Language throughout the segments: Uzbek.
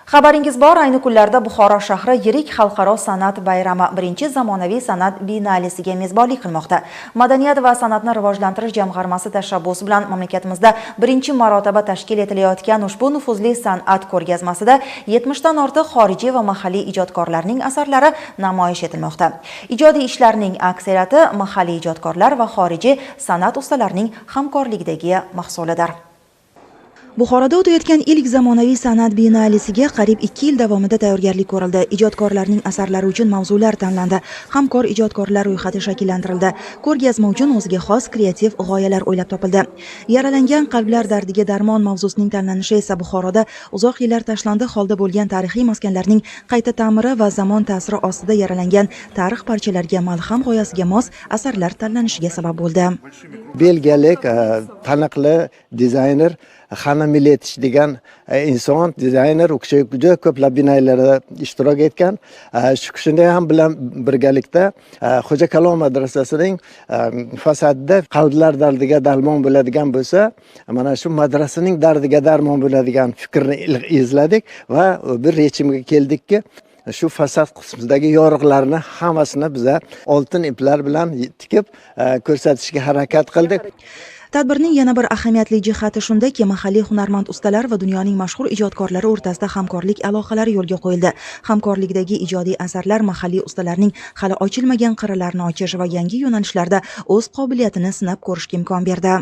Xabaringiz bor, ayni kunlarda Buxoro shahri yirik xalqaro san'at bayrami birinchi zamonaviy san'at binalisiga mezbonlik qilmoqda. Madaniyat va san'atni rivojlantirish jamg'armasi tashabbusi bilan mamlakatimizda birinchi marotaba tashkil etilayotgan ushbu nufuzli san'at ko'rgazmasida 70 dan ortiq xorijiy va mahalliy ijodkorlarning asarlari namoyish etilmoqda. Ijodiy ishlarning aksariyati mahalliy ijodkorlar va xorijiy san'at ustalarining hamkorligidagi mahsulidir. Buxoroda o'tayotgan ilk zamonaviy san'at binalisiga qariyb 2 yil davomida tayyorgarlik ko'rildi. Ijodkorlarning asarlari uchun mavzular tanlandi. Hamkor ijodkorlar ro'yxati shakllantirildi. Ko'rgazma uchun o'ziga xos kreativ g'oyalar o'ylab topildi. Yaralangan qalblar dardiga darmon mavzusining tanlanishi esa Buxoroda uzoq yillar tashlandi holda bo'lgan tarixiy maskanlarning qayta ta'miri va zamon ta'siri ostida yaralangan tarix parchalariga malham g'oyasiga mos asarlar tanlanishiga sabab bo'ldi. Belgiyalik taniqli dizayner Hanna Miletish degan inson dizayner u kishi juda ko'plab binolarda ishtirok etgan. Shu kishini ham bilan birgalikda Xo'ja Kalom madrasasining fasadida qalblar dardiga darmon bo'ladigan bo'lsa, mana shu madrasaning dardiga darmon bo'ladigan fikrni izladik va bir yechimga keldikki, shu fasad qismidagi yoriqlarni hammasini biza oltin iplar bilan tikib ko'rsatishga harakat qildik. Tadbirning yana bir ahamiyatli jihati shundaki, mahalliy hunarmand ustalar va dunyoning mashhur ijodkorlari o'rtasida hamkorlik aloqalari yo'lga qo'yildi. Hamkorlikdagi ijodiy asarlar mahalliy ustalarning hali ochilmagan qirralarini ochish va yangi yo'nalishlarda o'z qobiliyatini sinab ko'rishga imkon berdi.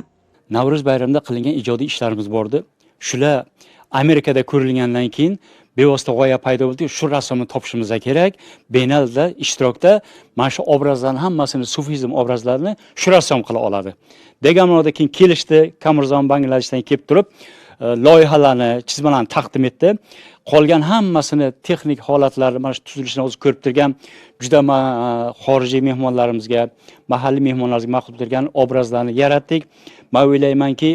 Navro'z bayramida qilingan ijodiy ishlarimiz bordi. Shular Amerikada ko'rilgandan keyin bevosita g'oya paydo bo'ldi. Shu rassomni topishimiz kerak. Benalda ishtirokda mana shu obrazlarning hammasini, sufizm obrazlarini shu rassom qila oladi. Degan ma'noda keyin kelishdi, Kamurzon Bangladeshdan kelib turib, loyihalarni, chizmalarni taqdim etdi. Qolgan hammasini texnik holatlarni mana shu tuzilishini o'zi ko'rib turgan juda xorijiy mehmonlarimizga, mahalliy mehmonlarimizga ma'qul turgan obrazlarni yaratdik. Men o'ylaymanki,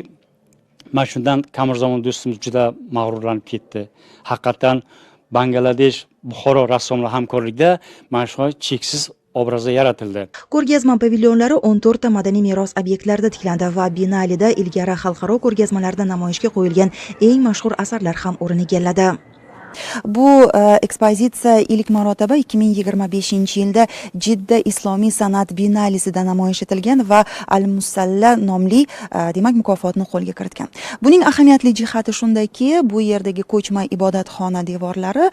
mana shundan Kamurzon do'stimiz juda mag'rurlanib ketdi. Haqiqatan Bangladesh Buxoro rassomlar hamkorligida mana shu cheksiz obrazda yaratildi. Ko'rgazma pavilyonlari 14 ta madaniy meros obyektlarida tiklandi va binalida ilgari xalqaro ko'rgazmalarda namoyishga qo'yilgan eng mashhur asarlar ham o'rin egalladi. Bu ekspozitsiya ilk marotaba 2025-yilda Jidda Islomiy san'at binalisida namoyish etilgan va Al-Musalla nomli demak mukofotni qo'lga kiritgan. Buning ahamiyatli jihati shundaki, bu yerdagi ko'chma ibodatxona devorlari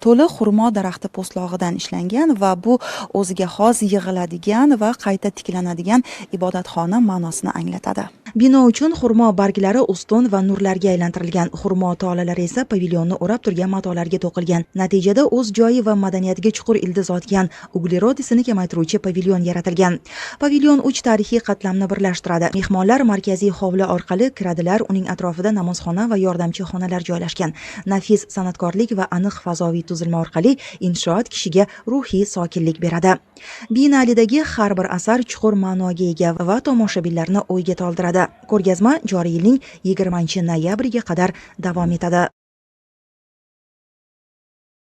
to'liq xurmo daraxti po'stlog'idan ishlangan va bu o'ziga xos yig'iladigan va qayta tiklanadigan ibodatxona ma'nosini anglatadi. Bino uchun xurmo barglari ustun va nurlarga aylantirilgan, xurmo tolalari esa pavilyonni o'rab turgan matolarga to'qilgan. Natijada o'z joyi va madaniyatiga chuqur ildiz otgan uglerod isini kamaytiruvchi pavilyon yaratilgan. Pavilyon 3 tarixiy qatlamni birlashtiradi. Mehmonlar markaziy hovli orqali kiradilar, uning atrofida namozxona va yordamchi xonalar joylashgan. Nafis san'atkorlik va aniq fazoviy tuzilma orqali inshoot kishiga ruhiy sokinlik beradi. Binalidagi har bir asar chuqur ma'noga ega va tomoshabinlarni o'yga toldiradi. Ko'rgazma joriy yilning 20-noyabriga qadar davom etadi.